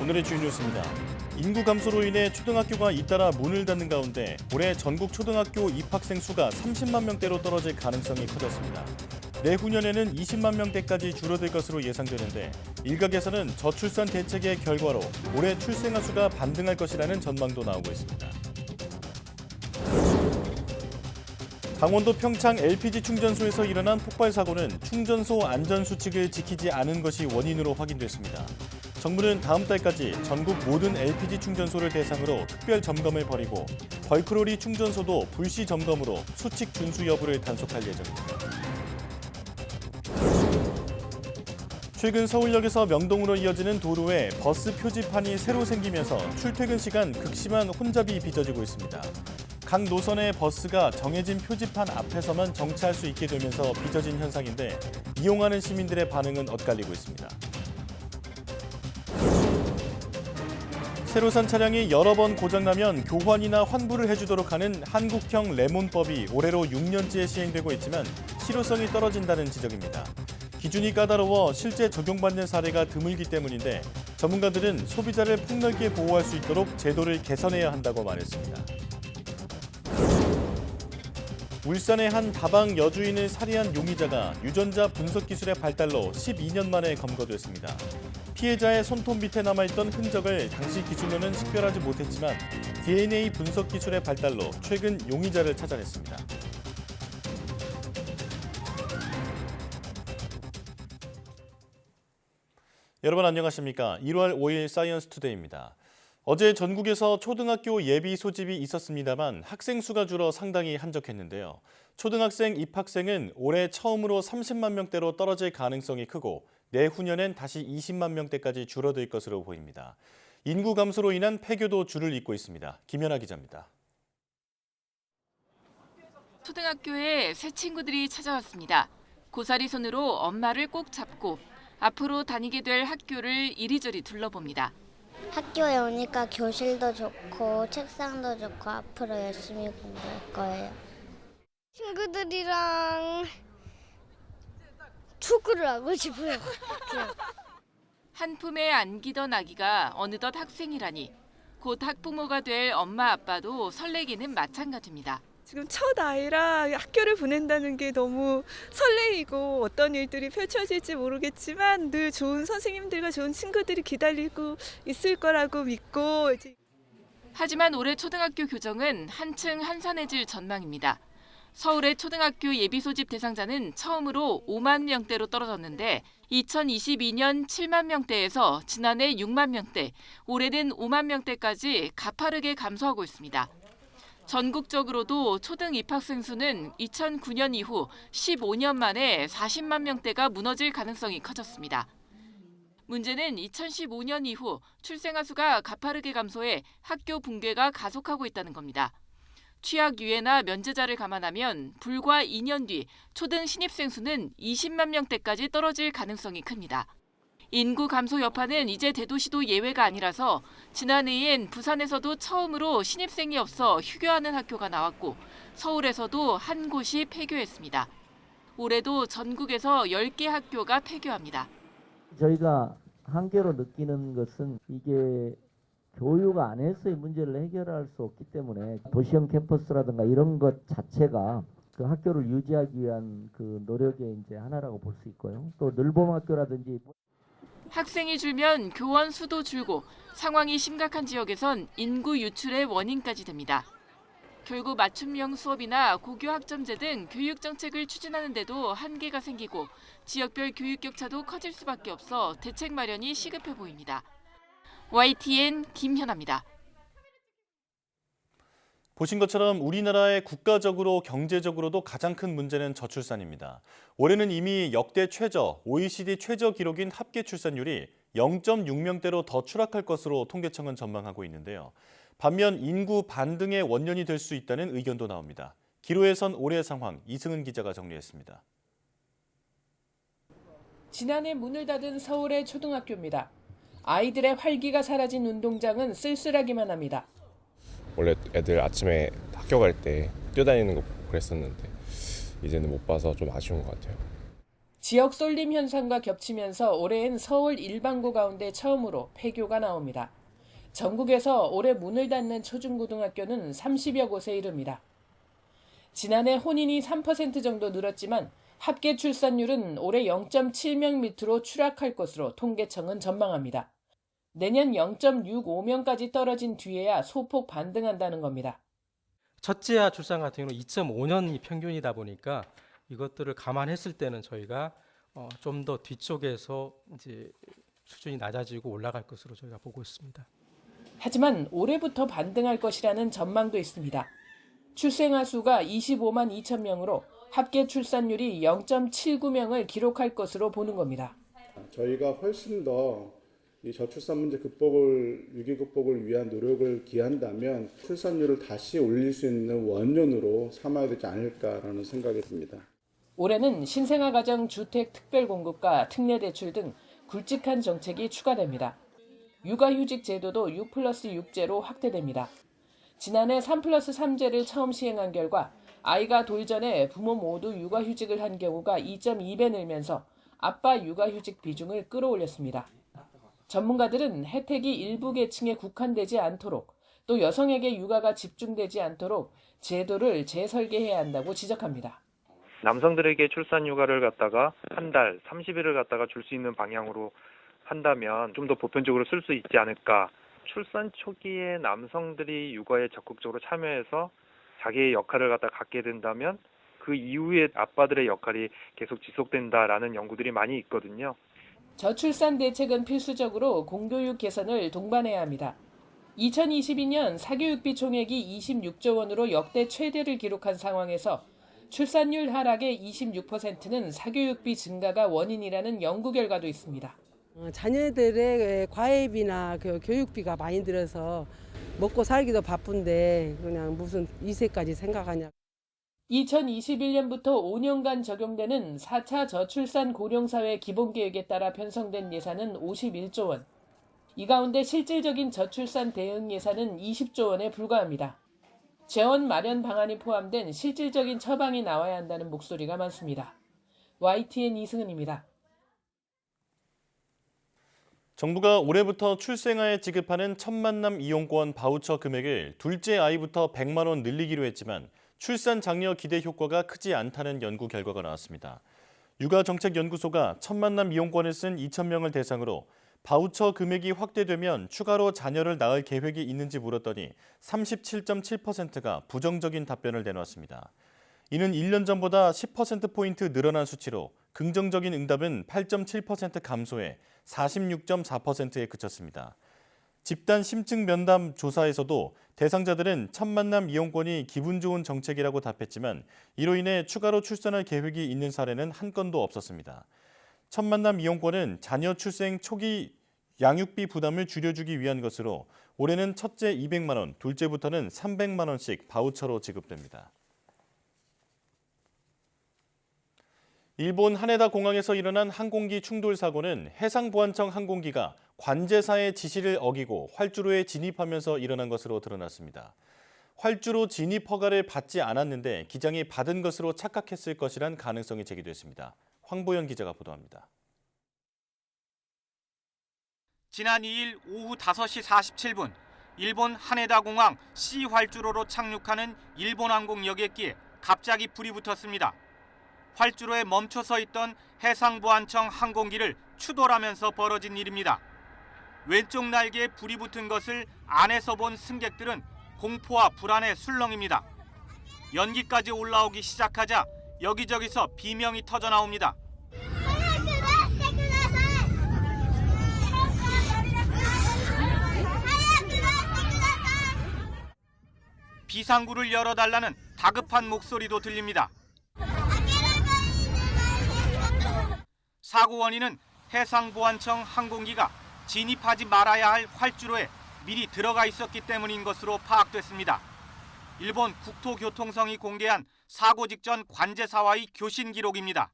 오늘의 주요 뉴스입니다. 인구 감소로 인해 초등학교가 잇따라 문을 닫는 가운데 올해 전국 초등학교 입학생 수가 30만 명대로 떨어질 가능성이 커졌습니다. 내후년에는 20만 명대까지 줄어들 것으로 예상되는데 일각에서는 저출산 대책의 결과로 올해 출생아 수가 반등할 것이라는 전망도 나오고 있습니다. 강원도 평창 LPG 충전소에서 일어난 폭발 사고는 충전소 안전수칙을 지키지 않은 것이 원인으로 확인됐습니다. 정부는 다음 달까지 전국 모든 LPG 충전소를 대상으로 특별 점검을 벌이고 벌크로리 충전소도 불시 점검으로 수칙 준수 여부를 단속할 예정입니다. 최근 서울역에서 명동으로 이어지는 도로에 버스 표지판이 새로 생기면서 출퇴근 시간 극심한 혼잡이 빚어지고 있습니다. 각 노선의 버스가 정해진 표지판 앞에서만 정차할 수 있게 되면서 빚어진 현상인데 이용하는 시민들의 반응은 엇갈리고 있습니다. 새로 산 차량이 여러 번 고장나면 교환이나 환불을 해주도록 하는 한국형 레몬법이 올해로 6년째 시행되고 있지만 실효성이 떨어진다는 지적입니다. 기준이 까다로워 실제 적용받는 사례가 드물기 때문인데 전문가들은 소비자를 폭넓게 보호할 수 있도록 제도를 개선해야 한다고 말했습니다. 울산의 한 다방 여주인을 살해한 용의자가 유전자 분석 기술의 발달로 12년 만에 검거됐습니다. 피해자의 손톱 밑에 남아있던 흔적을 당시 기술로는 식별하지 못했지만 DNA 분석 기술의 발달로 최근 용의자를 찾아냈습니다. 여러분 안녕하십니까? 1월 5일 사이언스 투데이입니다. 어제 전국에서 초등학교 예비 소집이 있었습니다만 학생 수가 줄어 상당히 한적했는데요. 초등학생 입학생은 올해 처음으로 30만 명대로 떨어질 가능성이 크고 내후년엔 다시 20만 명대까지 줄어들 것으로 보입니다. 인구 감소로 인한 폐교도 줄을 잇고 있습니다. 김연아 기자입니다. 초등학교에 새 친구들이 찾아왔습니다. 고사리 손으로 엄마를 꼭 잡고 앞으로 다니게 될 학교를 이리저리 둘러봅니다. 학교에 오니까 교실도 좋고 책상도 좋고 앞으로 열심히 공부할 거예요. 친구들이랑 축구를 하고 싶어요. 한 품에 안기던 아기가 어느덧 학생이라니 곧 학부모가 될 엄마 아빠도 설레기는 마찬가지입니다. 지금 첫 아이라 학교를 보낸다는 게 너무 설레이고 어떤 일들이 펼쳐질지 모르겠지만 늘 좋은 선생님들과 좋은 친구들이 기다리고 있을 거라고 믿고 하지만 올해 초등학교 교정은 한층 한산해질 전망입니다. 서울의 초등학교 예비 소집 대상자는 처음으로 5만 명대로 떨어졌는데 2022년 7만 명대에서 지난해 6만 명대, 올해는 5만 명대까지 가파르게 감소하고 있습니다. 전국적으로도 초등 입학생 수는 2009년 이후 15년 만에 40만 명대가 무너질 가능성이 커졌습니다. 문제는 2015년 이후 출생아 수가 가파르게 감소해 학교 붕괴가 가속하고 있다는 겁니다. 취약 유예나 면제자를 감안하면 불과 2년 뒤 초등 신입생 수는 20만 명대까지 떨어질 가능성이 큽니다. 인구 감소 여파는 이제 대도시도 예외가 아니라서 지난해엔 부산에서도 처음으로 신입생이 없어 휴교하는 학교가 나왔고 서울에서도 한 곳이 폐교했습니다. 올해도 전국에서 10개 학교가 폐교합니다. 저희가 한계로 느끼는 것은 이게 교육 안에서의 문제를 해결할 수 없기 때문에 도시형 캠퍼스라든가 이런 것 자체가 그 학교를 유지하기 위한 그 노력의 이제 하나라고 볼 수 있고요. 또 늘봄학교라든지 학생이 줄면 교원 수도 줄고 상황이 심각한 지역에선 인구 유출의 원인까지 됩니다. 결국 맞춤형 수업이나 고교 학점제 등 교육 정책을 추진하는데도 한계가 생기고 지역별 교육 격차도 커질 수밖에 없어 대책 마련이 시급해 보입니다. YTN 김현아입니다. 보신 것처럼 우리나라의 국가적으로 경제적으로도 가장 큰 문제는 저출산입니다. 올해는 이미 역대 최저, OECD 최저 기록인 합계 출산율이 0.6명대로 더 추락할 것으로 통계청은 전망하고 있는데요. 반면 인구 반등의 원년이 될 수 있다는 의견도 나옵니다. 기로에선 올해 상황, 이승은 기자가 정리했습니다. 지난해 문을 닫은 서울의 초등학교입니다. 아이들의 활기가 사라진 운동장은 쓸쓸하기만 합니다. 원래 애들 아침에 학교 갈 때 뛰어다니는 거 그랬었는데 이제는 못 봐서 좀 아쉬운 것 같아요. 지역 쏠림 현상과 겹치면서 올해엔 서울 일반고 가운데 처음으로 폐교가 나옵니다. 전국에서 올해 문을 닫는 초중고등학교는 30여 곳에 이릅니다. 지난해 혼인이 3% 정도 늘었지만 합계 출산율은 올해 0.7명 밑으로 추락할 것으로 통계청은 전망합니다. 내년 0.65명까지 떨어진 뒤에야 소폭 반등한다는 겁니다. 첫째아 출산 같은 경우는 2.5년이 평균이다 보니까 이것들을 감안했을 때는 저희가 좀 더 뒤쪽에서 이제 수준이 낮아지고 올라갈 것으로 저희가 보고 있습니다. 하지만 올해부터 반등할 것이라는 전망도 있습니다. 출생아 수가 25만 2천 명으로 합계 출산율이 0.79명을 기록할 것으로 보는 겁니다. 저희가 훨씬 더 이 저출산 문제 위기 극복을 위한 노력을 기한다면 출산율을 다시 올릴 수 있는 원년으로 삼아야 되지 않을까라는 생각이 듭니다. 올해는 신생아 가정 주택 특별 공급과 특례 대출 등 굵직한 정책이 추가됩니다. 육아휴직 제도도 6+6제로 확대됩니다. 지난해 3+3제를 처음 시행한 결과 아이가 돌 전에 부모 모두 육아휴직을 한 경우가 2.2배 늘면서 아빠 육아휴직 비중을 끌어올렸습니다. 전문가들은 혜택이 일부 계층에 국한되지 않도록 또 여성에게 육아가 집중되지 않도록 제도를 재설계해야 한다고 지적합니다. 남성들에게 출산 휴가를 갖다가 한 달 30일을 갖다가 줄 수 있는 방향으로 한다면 좀 더 보편적으로 쓸 수 있지 않을까. 출산 초기에 남성들이 육아에 적극적으로 참여해서 자기의 역할을 갖다 갖게 된다면 그 이후에 아빠들의 역할이 계속 지속된다라는 연구들이 많이 있거든요. 저출산 대책은 필수적으로 공교육 개선을 동반해야 합니다. 2022년 사교육비 총액이 26조 원으로 역대 최대를 기록한 상황에서 출산율 하락의 26%는 사교육비 증가가 원인이라는 연구 결과도 있습니다. 자녀들의 과외비나 교육비가 많이 들어서 먹고 살기도 바쁜데 그냥 무슨 2세까지 생각하냐. 2021년부터 5년간 적용되는 4차 저출산 고령사회 기본계획에 따라 편성된 예산은 51조 원. 이 가운데 실질적인 저출산 대응 예산은 20조 원에 불과합니다. 재원 마련 방안이 포함된 실질적인 처방이 나와야 한다는 목소리가 많습니다. YTN 이승은입니다. 정부가 올해부터 출생아에 지급하는 첫 만남 이용권 바우처 금액을 둘째 아이부터 100만 원 늘리기로 했지만 출산 장려 기대 효과가 크지 않다는 연구 결과가 나왔습니다. 육아정책연구소가 첫 만남 이용권을 쓴 2,000명을 대상으로 바우처 금액이 확대되면 추가로 자녀를 낳을 계획이 있는지 물었더니 37.7%가 부정적인 답변을 내놓았습니다. 이는 1년 전보다 10%포인트 늘어난 수치로 긍정적인 응답은 8.7% 감소해 46.4%에 그쳤습니다. 집단 심층 면담 조사에서도 대상자들은 첫 만남 이용권이 기분 좋은 정책이라고 답했지만 이로 인해 추가로 출산할 계획이 있는 사례는 한 건도 없었습니다. 첫 만남 이용권은 자녀 출생 초기 양육비 부담을 줄여주기 위한 것으로 올해는 첫째 200만 원, 둘째부터는 300만 원씩 바우처로 지급됩니다. 일본 하네다 공항에서 일어난 항공기 충돌 사고는 해상보안청 항공기가 관제사의 지시를 어기고 활주로에 진입하면서 일어난 것으로 드러났습니다. 활주로 진입 허가를 받지 않았는데 기장이 받은 것으로 착각했을 것이란 가능성이 제기됐습니다. 황보연 기자가 보도합니다. 지난 2일 오후 5시 47분 일본 하네다 공항 C 활주로로 착륙하는 일본 항공 여객기에 갑자기 불이 붙었습니다. 활주로에 멈춰 서 있던 해상보안청 항공기를 추돌하면서 벌어진 일입니다. 왼쪽 날개에 불이 붙은 것을 안에서 본 승객들은 공포와 불안에 술렁입니다. 연기까지 올라오기 시작하자 여기저기서 비명이 터져 나옵니다. 비상구를 열어달라는 다급한 목소리도 들립니다. 사고 원인은 해상보안청 항공기가 진입하지 말아야 할 활주로에 미리 들어가 있었기 때문인 것으로 파악됐습니다. 일본 국토교통성이 공개한 사고 직전 관제사와의 교신 기록입니다.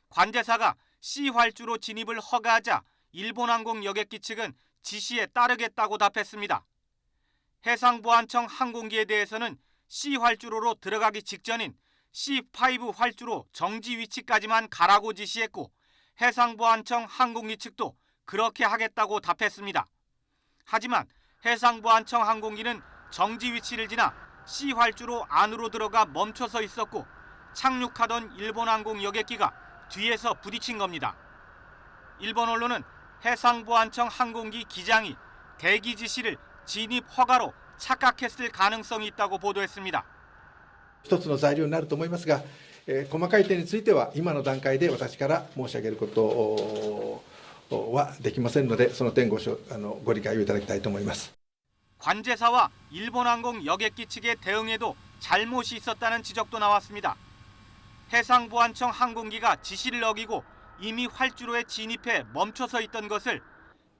관제사가 C 활주로 진입을 허가하자 일본항공 여객기 측은 지시에 따르겠다고 답했습니다. 해상보안청 항공기에 대해서는 C 활주로로 들어가기 직전인 C5 활주로 정지 위치까지만 가라고 지시했고 해상보안청 항공기 측도 그렇게 하겠다고 답했습니다. 하지만 해상보안청 항공기는 정지 위치를 지나 C 활주로 안으로 들어가 멈춰서 있었고 착륙하던 일본 항공 여객기가 뒤에서 부딪힌 겁니다. 일본 언론은 해상보안청 항공기 기장이 대기 지시를 진입 허가로 착각했을 가능성이 있다고 보도했습니다. 一つの材料になると思いますが、細かい点については今の段階で私から申し上げることはできませんので、その点ご理解をいただきたいと思います。 관제사와 일본항공 여객기 측의 대응에도 잘못이 있었다는 지적도 나왔습니다. 해상보안청 항공기가 지시를 어기고 이미 활주로에 진입해 멈춰서 있던 것을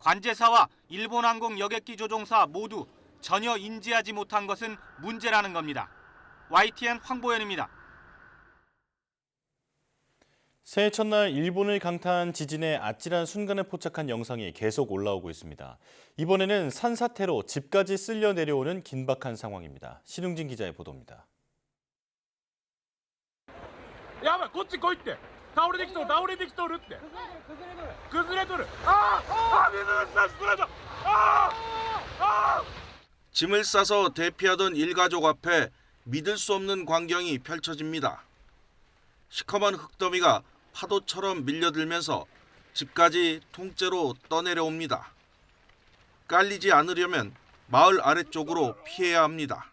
관제사와 일본항공 여객기 조종사 모두 전혀 인지하지 못한 것은 문제라는 겁니다. YTN 황보현입니다. 새해 첫날 일본을 강타한 지진의 아찔한 순간을 포착한 영상이 계속 올라오고 있습니다. 이번에는 산사태로 집까지 쓸려 내려오는 긴박한 상황입니다. 신웅진 기자의 보도입니다. やばい、こっち来いって。倒れてきとるって。崩れとる。水が崩れた。짐을 싸서 대피하던 일가족 앞에 믿을 수 없는 광경이 펼쳐집니다. 시커먼 흙더미가 파도처럼 밀려들면서 집까지 통째로 떠내려옵니다. 깔리지 않으려면 마을 아래쪽으로 피해야 합니다.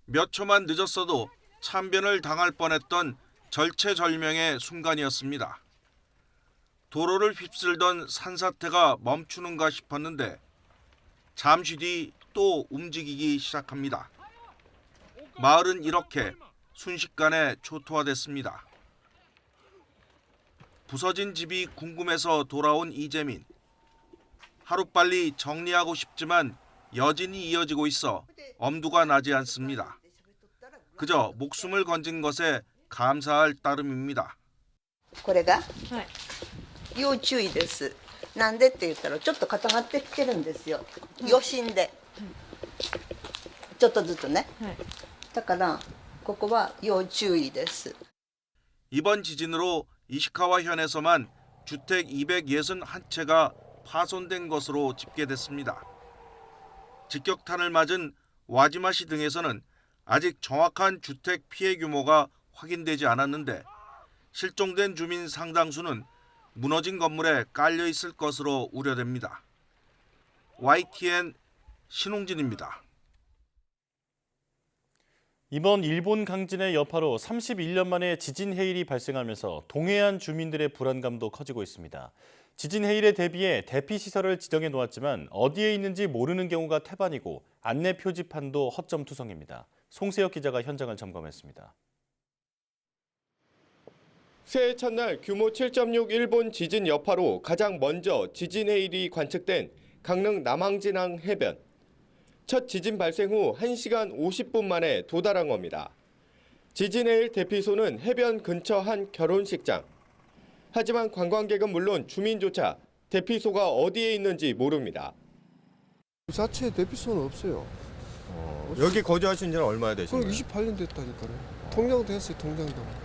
몇 초만 늦었어도 참변을 당할 뻔했던 절체절명의 순간이었습니다. 도로를 휩쓸던 산사태가 멈추는가 싶었는데 잠시 뒤 또 움직이기 시작합니다. 마을은 이렇게 순식간에 초토화됐습니다. 부서진 집이 궁금해서 돌아온 이재민. 하루빨리 정리하고 싶지만 여진이 이어지고 있어 엄두가 나지 않습니다. 그저 목숨을 건진 것에 감사할 따름입니다. これが要注意です。なんでって言ったらちょっと固まってきてるんですよ。余震でちょっとずつね。だからここは要注意です. 이번 지진으로 이시카와현에서만 주택 261채가 파손된 것으로 집계됐습니다. 직격탄을 맞은 와지마시 등에서는 아직 정확한 주택 피해 규모가 확인되지 않았는데 실종된 주민 상당수는 무너진 건물에 깔려 있을 것으로 우려됩니다. YTN 신웅진입니다. 이번 일본 강진의 여파로 31년 만에 지진 해일이 발생하면서 동해안 주민들의 불안감도 커지고 있습니다. 지진 해일에 대비해 대피 시설을 지정해 놓았지만 어디에 있는지 모르는 경우가 태반이고 안내 표지판도 허점투성입니다. 송세혁 기자가 현장을 점검했습니다. 새해 첫날 규모 7.6 일본 지진 여파로 가장 먼저 지진 해일이 관측된 강릉 남항진항 해변. 첫 지진 발생 후 1시간 50분 만에 도달한 겁니다. 지진 해일 대피소는 해변 근처 한 결혼식장. 하지만 관광객은 물론 주민조차 대피소가 어디에 있는지 모릅니다. 그 자체에 대피소는 없어요. 여기 거주하신 지는 얼마나 되셨나요? 28년 됐다니까요. 통장도 했어요, 통장도.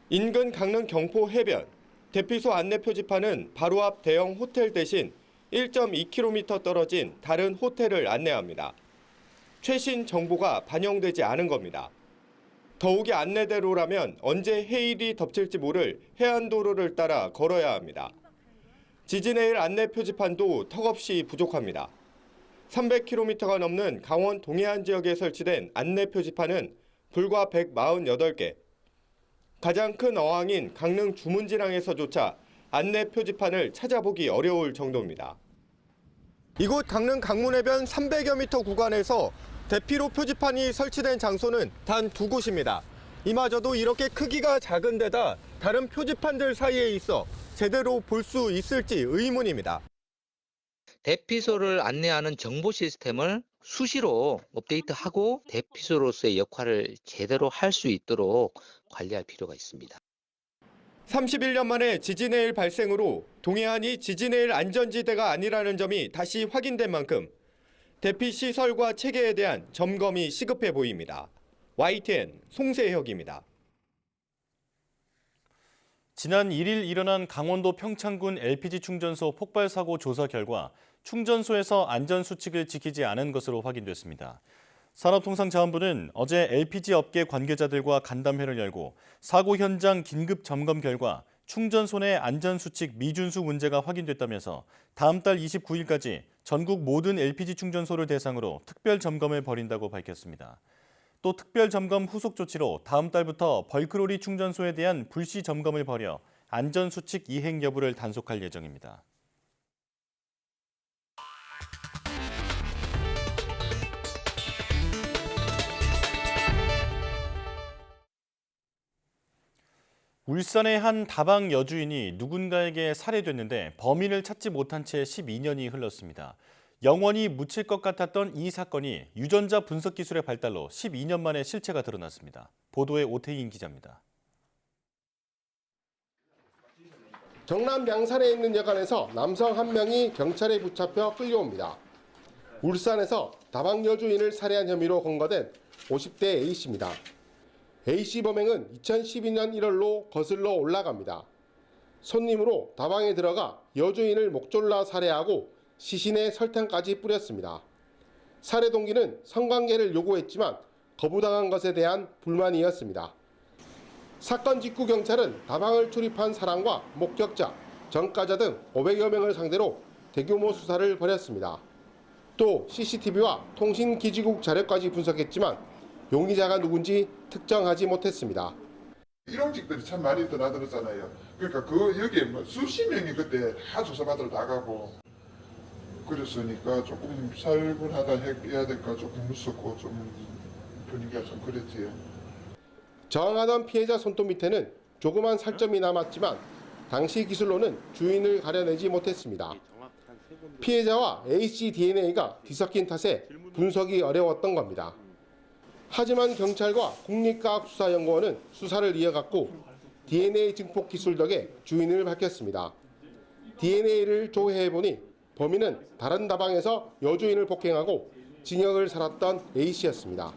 인근 강릉 경포 해변. 대피소 안내 표지판은 바로 앞 대형 호텔 대신 1.2km 떨어진 다른 호텔을 안내합니다. 최신 정보가 반영되지 않은 겁니다. 더욱이 안내대로라면 언제 해일이 덮칠지 모를 해안도로를 따라 걸어야 합니다. 지진 해일 안내 표지판도 턱없이 부족합니다. 300km가 넘는 강원 동해안 지역에 설치된 안내 표지판은 불과 148개. 가장 큰 어항인 강릉 주문진항에서조차 안내 표지판을 찾아보기 어려울 정도입니다. 이곳 강릉 강문해변 300여 미터 구간에서 대피로 표지판이 설치된 장소는 단 2곳입니다. 이마저도 이렇게 크기가 작은 데다 다른 표지판들 사이에 있어 제대로 볼 수 있을지 의문입니다. 대피소를 안내하는 정보 시스템을 수시로 업데이트하고 대피소로서의 역할을 제대로 할 수 있도록 관리할 필요가 있습니다. 31년 만에 지진의 일 발생으로 동해안이 지진의 일 안전지대가 아니라는 점이 다시 확인된 만큼 대피 시설과 체계에 대한 점검이 시급해 보입니다. YTN 송세혁입니다. 지난 1일 일어난 강원도 평창군 LPG 충전소 폭발 사고 조사 결과 충전소에서 안전수칙을 지키지 않은 것으로 확인됐습니다. 산업통상자원부는 어제 LPG 업계 관계자들과 간담회를 열고 사고 현장 긴급 점검 결과 충전소 내 안전수칙 미준수 문제가 확인됐다면서 다음 달 29일까지 전국 모든 LPG 충전소를 대상으로 특별 점검을 벌인다고 밝혔습니다. 또 특별 점검 후속 조치로 다음 달부터 벌크로리 충전소에 대한 불시 점검을 벌여 안전수칙 이행 여부를 단속할 예정입니다. 울산의 한 다방 여주인이 누군가에게 살해됐는데 범인을 찾지 못한 채 12년이 흘렀습니다. 영원히 묻힐 것 같았던 이 사건이 유전자 분석 기술의 발달로 12년 만에 실체가 드러났습니다. 보도에 오태인 기자입니다. 경남 양산에 있는 여관에서 남성 한 명이 경찰에 붙잡혀 끌려옵니다. 울산에서 다방 여주인을 살해한 혐의로 검거된 50대 A씨입니다. A씨 범행은 2012년 1월로 거슬러 올라갑니다. 손님으로 다방에 들어가 여주인을 목졸라 살해하고 시신에 설탕까지 뿌렸습니다. 살해 동기는 성관계를 요구했지만 거부당한 것에 대한 불만이었습니다. 사건 직후 경찰은 다방을 출입한 사람과 목격자, 전과자 등 500여 명을 상대로 대규모 수사를 벌였습니다. 또 CCTV와 통신기지국 자료까지 분석했지만 용의자가 누군지 특정하지 못했습니다. 일용직들이 참 많이 드나들었잖아요. 그러니까 여기에 뭐 수십 명이 그때 다 조사받으러 나가고 그랬으니까 조금 살벌하다 해야 될까 조금 무섭고 좀 분위기가 좀 그랬지요. 저항하던 피해자 손톱 밑에는 조그만 살점이 남았지만 당시 기술로는 주인을 가려내지 못했습니다. 피해자와 A씨 DNA가 뒤섞인 탓에 분석이 어려웠던 겁니다. 하지만 경찰과 국립과학수사연구원은 수사를 이어갔고 DNA 증폭 기술 덕에 주인을 밝혔습니다. DNA를 조회해보니 범인은 다른 다방에서 여주인을 폭행하고 징역을 살았던 A씨였습니다.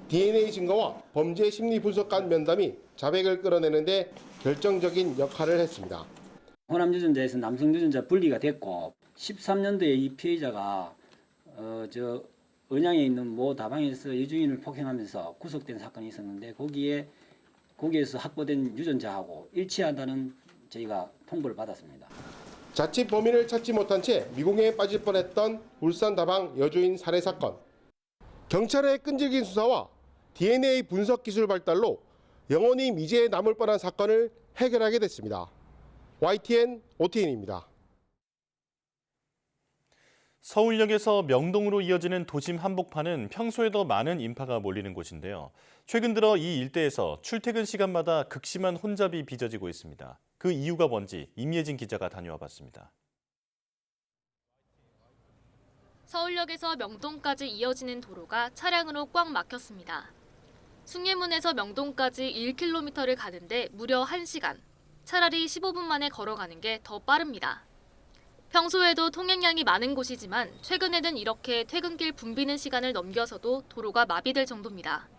DNA 증거와 범죄 심리 분석관 면담이 자백을 끌어내는 데 결정적인 역할을 했습니다. 호남 유전자에서 남성 유전자 분리가 됐고 13년도에 이 피해자가 언양에 있는 모 다방에서 여주인을 폭행하면서 구속된 사건이 있었는데 거기에서 확보된 유전자하고 일치한다는 저희가 통보를 받았습니다. 자칫 범인을 찾지 못한 채 미궁에 빠질 뻔했던 울산 다방 여주인 살해 사건. 경찰의 끈질긴 수사와 DNA 분석 기술 발달로 영원히 미제에 남을 뻔한 사건을 해결하게 됐습니다. YTN 오태인입니다. 서울역에서 명동으로 이어지는 도심 한복판은 평소에도 많은 인파가 몰리는 곳인데요. 최근 들어 이 일대에서 출퇴근 시간마다 극심한 혼잡이 빚어지고 있습니다. 그 이유가 뭔지 임예진 기자가 다녀와 봤습니다. 서울역에서 명동까지 이어지는 도로가 차량으로 꽉 막혔습니다. 숭례문에서 명동까지 1km를 가는데 무려 1시간. 차라리 15분 만에 걸어가는 게 더 빠릅니다. 평소에도 통행량이 많은 곳이지만 최근에는 이렇게 퇴근길 붐비는 시간을 넘겨서도 도로가 마비될 정도입니다.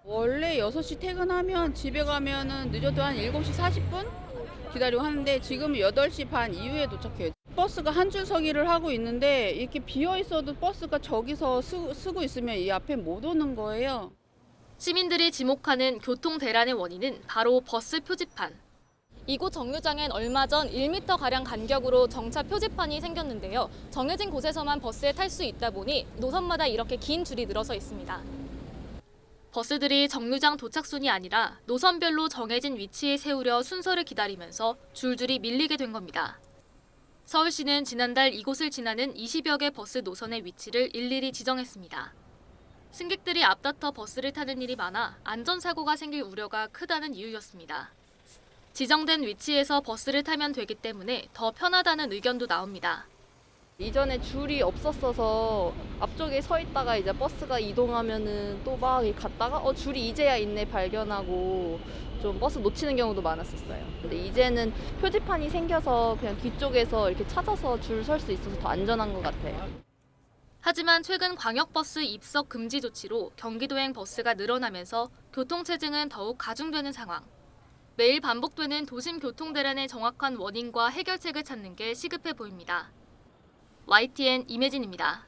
원래 6시 퇴근하면 집에 가면은 늦어도 한 7시 40분 기다리고 하는데 지금 8시 반 이후에 도착해요. 버스가 한 줄 서기를 하고 있는데 이렇게 비어 있어도 버스가 저기서 쓰고 있으면 이 앞에 못 오는 거예요. 시민들이 지목하는 교통 대란의 원인은 바로 버스 표지판. 이곳 정류장엔 얼마 전 1m가량 간격으로 정차 표지판이 생겼는데요. 정해진 곳에서만 버스에 탈 수 있다 보니 노선마다 이렇게 긴 줄이 늘어서 있습니다. 버스들이 정류장 도착순이 아니라 노선별로 정해진 위치에 세우려 순서를 기다리면서 줄줄이 밀리게 된 겁니다. 서울시는 지난달 이곳을 지나는 20여 개 버스 노선의 위치를 일일이 지정했습니다. 승객들이 앞다퉈 버스를 타는 일이 많아 안전사고가 생길 우려가 크다는 이유였습니다. 지정된 위치에서 버스를 타면 되기 때문에 더 편하다는 의견도 나옵니다. 이전에 줄이 없었어서 앞쪽에 서 있다가 이제 버스가 이동하면은 또 막 갔다가 줄이 이제야 있네 발견하고 좀 버스 놓치는 경우도 많았었어요. 근데 이제는 표지판이 생겨서 그냥 뒤쪽에서 이렇게 찾아서 줄 설 수 있어서 더 안전한 것 같아요. 하지만 최근 광역버스 입석 금지 조치로 경기도행 버스가 늘어나면서 교통체증은 더욱 가중되는 상황. 매일 반복되는 도심 교통대란의 정확한 원인과 해결책을 찾는 게 시급해 보입니다. YTN 임혜진입니다.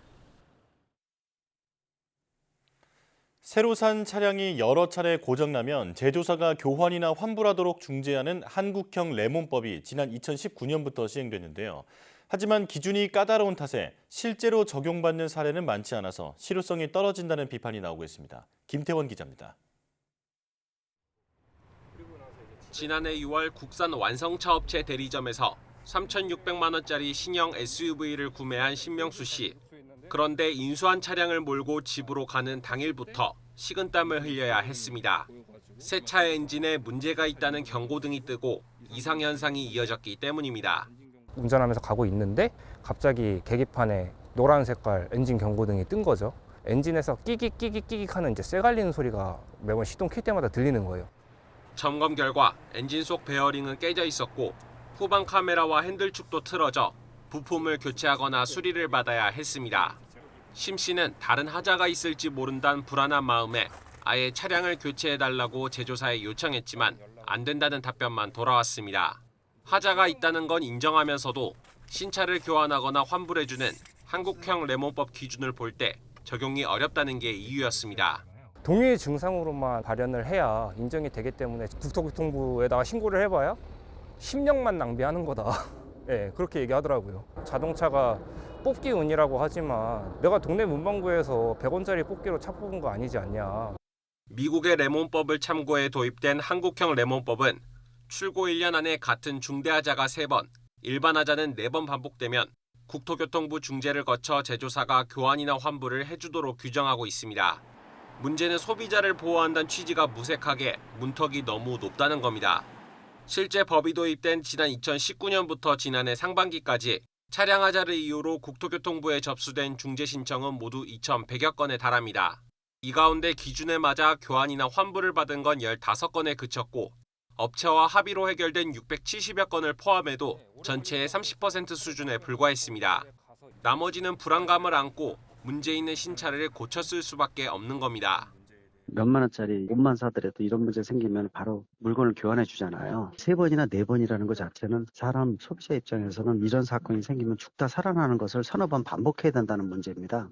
새로 산 차량이 여러 차례 고장나면 제조사가 교환이나 환불하도록 중재하는 한국형 레몬법이 지난 2019년부터 시행됐는데요. 하지만 기준이 까다로운 탓에 실제로 적용받는 사례는 많지 않아서 실효성이 떨어진다는 비판이 나오고 있습니다. 김태원 기자입니다. 지난해 6월 국산 완성차 업체 대리점에서 3,600만 원짜리 신형 SUV를 구매한 신명수 씨. 그런데 인수한 차량을 몰고 집으로 가는 당일부터 식은땀을 흘려야 했습니다. 새 차의 엔진에 문제가 있다는 경고등이 뜨고 이상 현상이 이어졌기 때문입니다. 운전하면서 가고 있는데 갑자기 계기판에 노란 색깔 엔진 경고등이 뜬 거죠. 엔진에서 끼익 하는 이제 쇠 갈리는 소리가 매번 시동 킬 때마다 들리는 거예요. 점검 결과 엔진 속 베어링은 깨져 있었고 후방 카메라와 핸들축도 틀어져 부품을 교체하거나 수리를 받아야 했습니다. 심 씨는 다른 하자가 있을지 모른다는 불안한 마음에 아예 차량을 교체해달라고 제조사에 요청했지만 안 된다는 답변만 돌아왔습니다. 하자가 있다는 건 인정하면서도 신차를 교환하거나 환불해주는 한국형 레몬법 기준을 볼 때 적용이 어렵다는 게 이유였습니다. 동일 증상으로만 발현을 해야 인정이 되기 때문에 국토교통부에다가 신고를 해봐야 10년만 낭비하는 거다. 네, 그렇게 얘기하더라고요. 자동차가 뽑기 운이라고 하지만 내가 동네 문방구에서 100원짜리 뽑기로 차 뽑은 거 아니지 않냐. 미국의 레몬법을 참고해 도입된 한국형 레몬법은 출고 1년 안에 같은 중대하자가 3번, 일반하자는 4번 반복되면 국토교통부 중재를 거쳐 제조사가 교환이나 환불을 해주도록 규정하고 있습니다. 문제는 소비자를 보호한다는 취지가 무색하게 문턱이 너무 높다는 겁니다. 실제 법이 도입된 지난 2019년부터 지난해 상반기까지 차량 하자를 이유로 국토교통부에 접수된 중재 신청은 모두 2,100여 건에 달합니다. 이 가운데 기준에 맞아 교환이나 환불을 받은 건 15건에 그쳤고 업체와 합의로 해결된 670여 건을 포함해도 전체의 30% 수준에 불과했습니다. 나머지는 불안감을 안고 문제 있는 신차를 고쳤을 수밖에 없는 겁니다. 몇만 원짜리 옷만 사더라도 이런 문제 생기면 바로 물건을 교환해 주잖아요. 3번이나 4번이라는 것 자체는 사람 소비자 입장에서는 이런 사건이 생기면 죽다 살아나는 것을 서너 번 반복해야 된다는 문제입니다.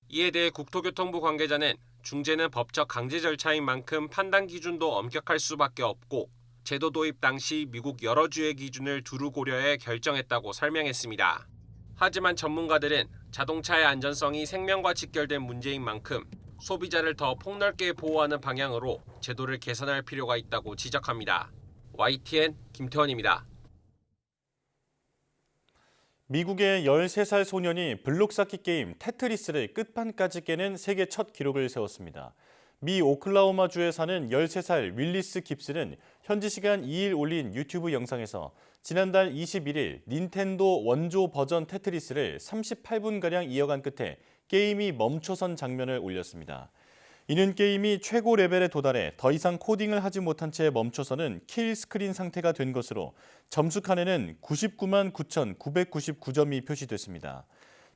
이에 대해 국토교통부 관계자는 중재는 법적 강제 절차인 만큼 판단 기준도 엄격할 수밖에 없고 제도 도입 당시 미국 여러 주의 기준을 두루 고려해 결정했다고 설명했습니다. 하지만 전문가들은 자동차의 안전성이 생명과 직결된 문제인 만큼 소비자를 더 폭넓게 보호하는 방향으로 제도를 개선할 필요가 있다고 지적합니다. YTN 김태원입니다. 미국의 13살 소년이 블록 쌓기 게임 테트리스를 끝판까지 깨는 세계 첫 기록을 세웠습니다. 미 오클라호마주에 사는 13살 윌리스 깁스는 현지 시간 2일 올린 유튜브 영상에서 지난달 21일 닌텐도 원조 버전 테트리스를 38분가량 이어간 끝에 게임이 멈춰선 장면을 올렸습니다. 이는 게임이 최고 레벨에 도달해 더 이상 코딩을 하지 못한 채 멈춰서는 킬 스크린 상태가 된 것으로 점수 칸에는 99만 9,999점이 표시됐습니다.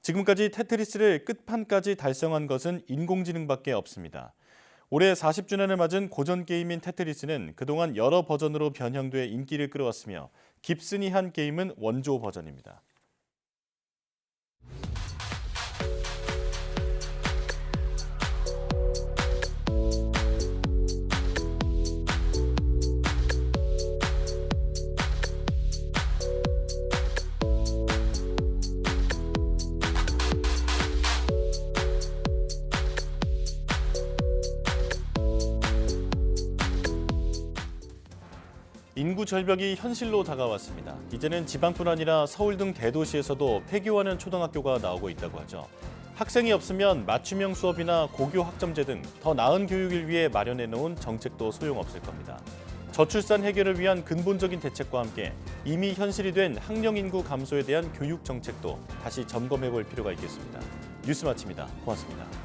지금까지 테트리스를 끝판까지 달성한 것은 인공지능밖에 없습니다. 올해 40주년을 맞은 고전 게임인 테트리스는 그동안 여러 버전으로 변형돼 인기를 끌어왔으며 깁슨이 한 게임은 원조 버전입니다. 인구 절벽이 현실로 다가왔습니다. 이제는 지방뿐 아니라 서울 등 대도시에서도 폐교하는 초등학교가 나오고 있다고 하죠. 학생이 없으면 맞춤형 수업이나 고교 학점제 등 더 나은 교육을 위해 마련해 놓은 정책도 소용없을 겁니다. 저출산 해결을 위한 근본적인 대책과 함께 이미 현실이 된 학령 인구 감소에 대한 교육 정책도 다시 점검해 볼 필요가 있겠습니다. 뉴스 마칩니다. 고맙습니다.